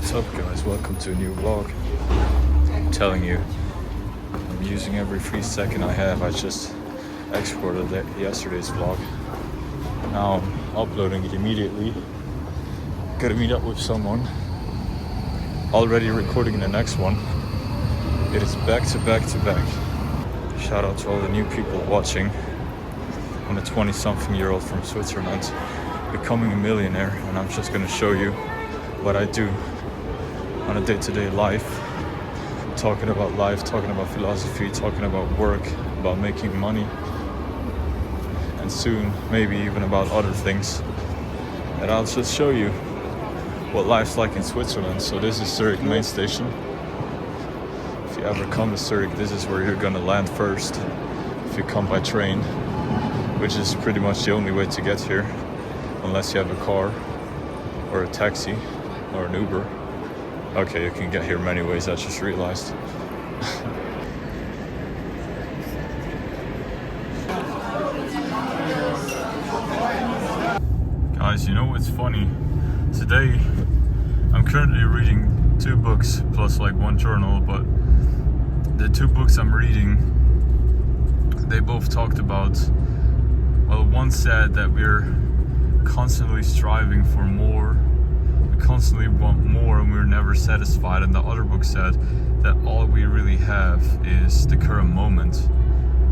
What's up guys, welcome to a new vlog. I'm telling you, I'm using every free second I have. I just exported yesterday's vlog. Now I'm uploading it immediately. Gotta meet up with someone. Already recording the next one. It is back to back to back. Shout out to all the new people watching. I'm a 20-something-year-old from Switzerland, becoming a millionaire, and I'm just gonna show you what I do on a day-to-day life. Talking about life, talking about philosophy, talking about work, about making money, and soon maybe even about other things. And I'll just show you what life's like in Switzerland. So this is Zurich main station. If you ever come to Zurich, this is where you're gonna land first if you come by train, which is pretty much the only way to get here, unless you have a car or a taxi or an Uber. Okay, you can get here many ways, I just realized. Guys, you know what's funny? Today, I'm currently reading 2 books plus like 1 journal, but the 2 books I'm reading, they both talked about, well, one said that we're constantly striving for more, we constantly want more and we're never satisfied, and the other book said that all we really have is the current moment,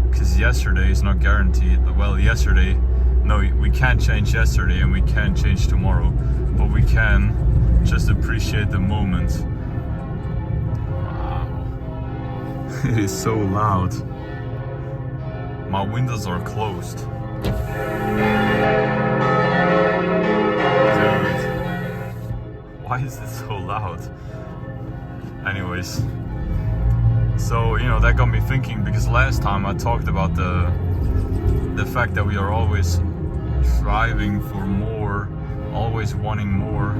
because yesterday is not guaranteed. Well, yesterday, no, we can't change yesterday and we can't change tomorrow, but we can just appreciate the moment. Wow. It is so loud. My windows are closed. Dude, why is it so loud? Anyways, so you know, that got me thinking, because last time I talked about the fact that we are always striving for more, always wanting more,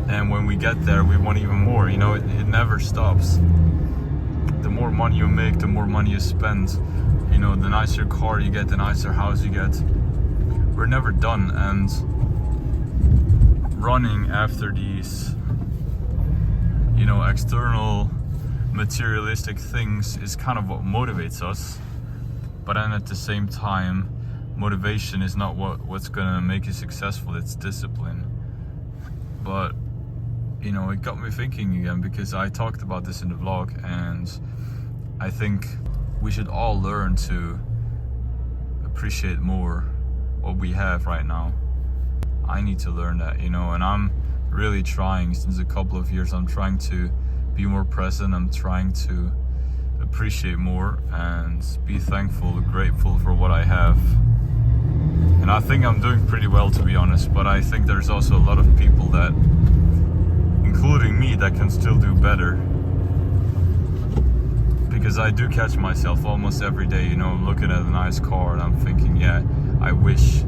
and when we get there we want even more. You know, it never stops. The more money you make, the more money you spend. You know, the nicer car you get, the nicer house you get. We're never done, and running after these, you know, external materialistic things is kind of what motivates us. But then at the same time, motivation is not what's gonna make you successful, it's discipline. But you know, it got me thinking again, because I talked about this in the vlog, and I think we should all learn to appreciate more what we have right now. I need to learn that, you know, and I'm really trying since a couple of years. I'm trying to be more present. I'm trying to appreciate more and be thankful, grateful for what I have. And I think I'm doing pretty well, to be honest, but I think there's also a lot of people that, including me, that can still do better. Because I do catch myself almost every day, you know, looking at a nice car and I'm thinking, yeah, I wish.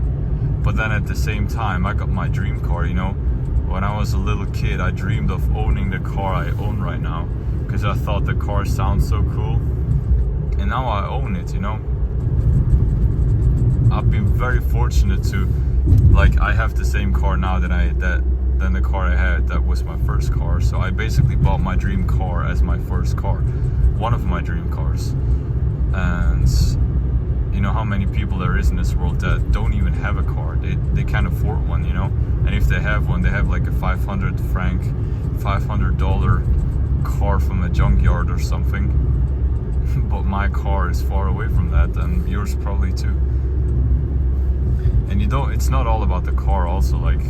But then at the same time, I got my dream car, you know. When I was a little kid, I dreamed of owning the car I own right now, because I thought the car sounds so cool. And now I own it, you know. I've been very fortunate to, like, I have the same car now than the car I had that was my first car. So I basically bought my dream car as my first car, one of my dream cars. And you know how many people there is in this world that don't even have a car. They can't afford one, you know. And if they have one, they have like a $500 car from a junkyard or something. But my car is far away from that, and yours probably too. And you don't, it's not all about the car also. Like,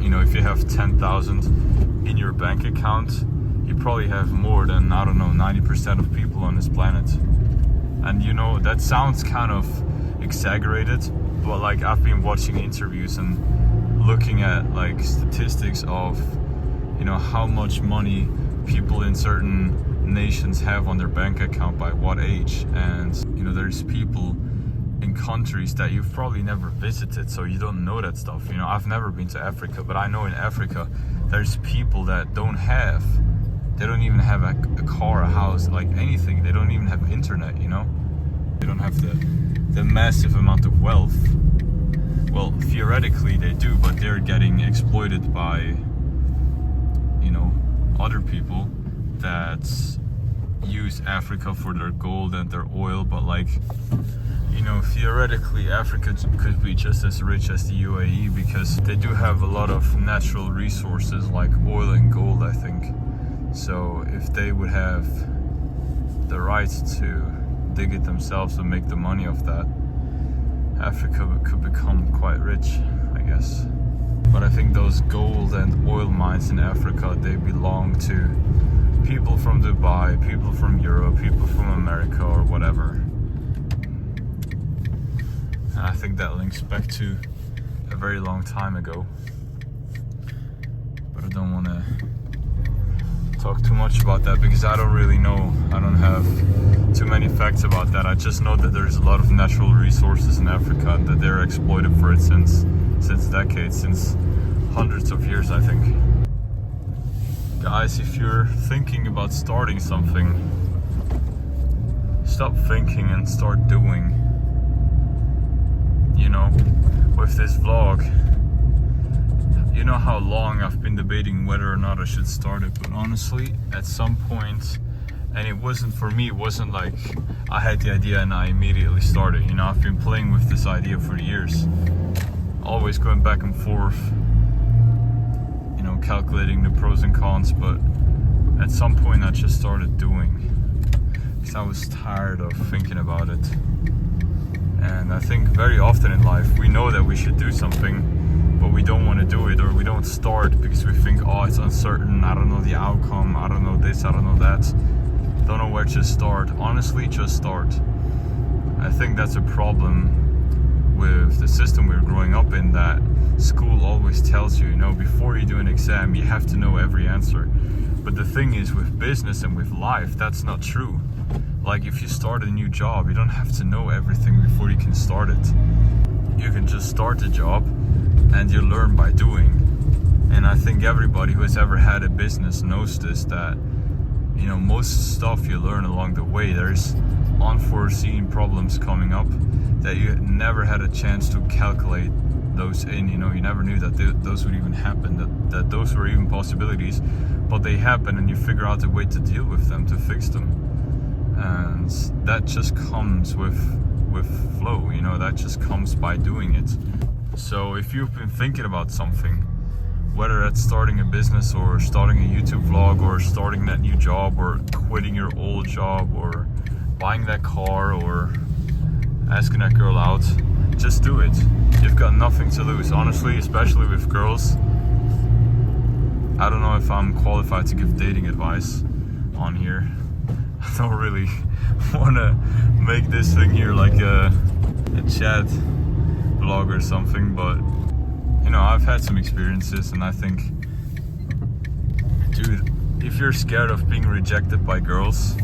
you know, if you have 10,000 in your bank account, you probably have more than, I don't know, 90% of people on this planet. And you know, that sounds kind of exaggerated, but like, I've been watching interviews and looking at like statistics of, you know, how much money people in certain nations have on their bank account by what age. And you know, there's people in countries that you've probably never visited, so you don't know that stuff. You know, I've never been to Africa, but I know in Africa there's people that they don't even have a car, a house, like anything. They don't even have internet, you know. They don't have the massive amount of wealth. Well, theoretically they do, but they're getting exploited by other people that use Africa for their gold and their oil, but theoretically Africa could be just as rich as the UAE because they do have a lot of natural resources like oil and gold, I think. So if they would have the right to dig it themselves and make the money off that, Africa could become quite rich, I guess. But I think those gold and oil mines in Africa, they belong to people from Dubai, people from Europe, people from America or whatever. And I think that links back to a very long time ago. But I don't want to talk too much about that because I don't really know. I don't have too many facts about that. I just know that there's a lot of natural resources in Africa and that they're exploited for it since decades, since hundreds of years, I think. Guys, if you're thinking about starting something, stop thinking and start doing. With this vlog, you know how long I've been debating whether or not I should start it, but honestly, at some point, and it wasn't for me, it wasn't like I had the idea and I immediately started. I've been playing with this idea for years, always going back and forth, calculating the pros and cons, but at some point I just started doing because I was tired of thinking about it. And I think very often in life we know that we should do something, but we don't want to do it, or we don't start because we think, oh, it's uncertain, I don't know the outcome, I don't know this, I don't know that, don't know where to start. Honestly, just start. I think that's a problem with the system we're growing up in, that school always tells you, before you do an exam you have to know every answer. But the thing is, with business and with life, that's not true. Like, if you start a new job, you don't have to know everything before you can start it. You can just start the job and you learn by doing. And I think everybody who has ever had a business knows this, that most stuff you learn along the way. There's unforeseen problems coming up that you never had a chance to calculate those in. You never knew that those would even happen, that those were even possibilities, but they happen, and you figure out a way to deal with them, to fix them. And that just comes with flow, that just comes by doing it. So if you've been thinking about something, whether that's starting a business or starting a YouTube vlog or starting that new job or quitting your old job or buying that car or asking that girl out, just do it. You've got nothing to lose, honestly, especially with girls. I don't know if I'm qualified to give dating advice on here. I don't really want to make this thing here like a chat vlog or something, but I've had some experiences, and I think, dude, if you're scared of being rejected by girls,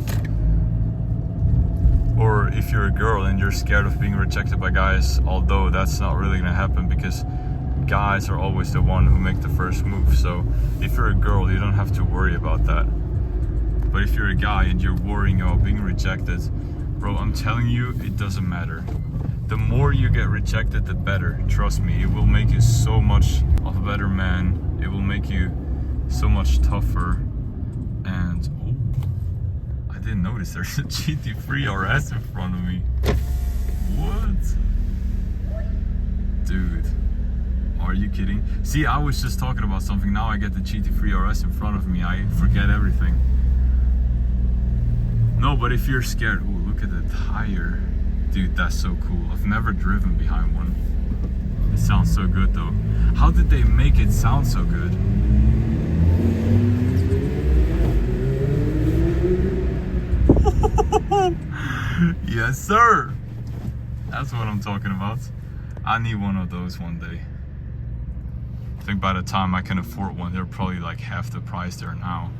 or if you're a girl and you're scared of being rejected by guys, although that's not really gonna happen because guys are always the one who make the first move. So if you're a girl, you don't have to worry about that. But if you're a guy and you're worrying about being rejected, bro, I'm telling you, it doesn't matter. The more you get rejected, the better. Trust me, it will make you so much of a better man. It will make you so much tougher. And I didn't notice there's a GT3 RS in front of me. What? Dude, are you kidding? See, I was just talking about something. Now I get the GT3 RS in front of me. I forget everything. No, but if you're scared, oh, look at the tire. Dude, that's so cool. I've never driven behind one. It sounds so good though. How did they make it sound so good? Yes, sir. That's what I'm talking about. I need one of those one day. I think by the time I can afford one, they're probably like half the price they're now.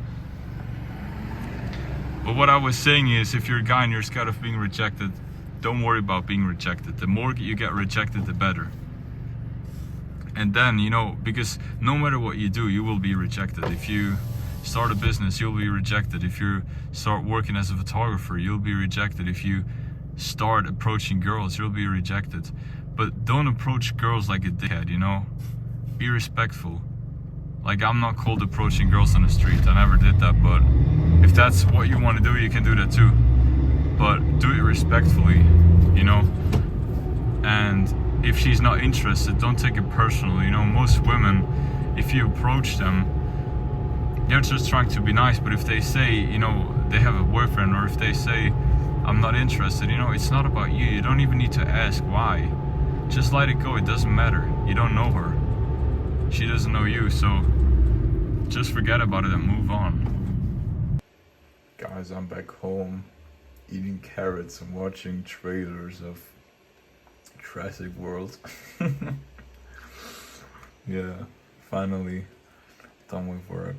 But what I was saying is, if you're a guy and you're scared of being rejected, don't worry about being rejected. The more you get rejected, the better. And then, because no matter what you do, you will be rejected. If you start a business, you'll be rejected. If you start working as a photographer, you'll be rejected. If you start approaching girls, you'll be rejected. But don't approach girls like a dickhead, Be respectful. Like, I'm not cold approaching girls on the street. I never did that, but if that's what you want to do, you can do that too. But do it respectfully, you know? And if she's not interested, don't take it personal. You know, most women, if you approach them, they're just trying to be nice, but if they say, you know, they have a boyfriend, or if they say, I'm not interested, you know, it's not about you. You don't even need to ask why. Just let it go. It doesn't matter. You don't know her. She doesn't know you, so just forget about it and move on. Guys, I'm back home eating carrots and watching trailers of Jurassic World. Yeah, finally done with work.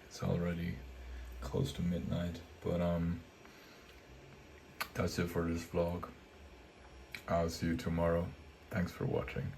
It's already close to midnight, but that's it for this vlog. I'll see you tomorrow. Thanks for watching.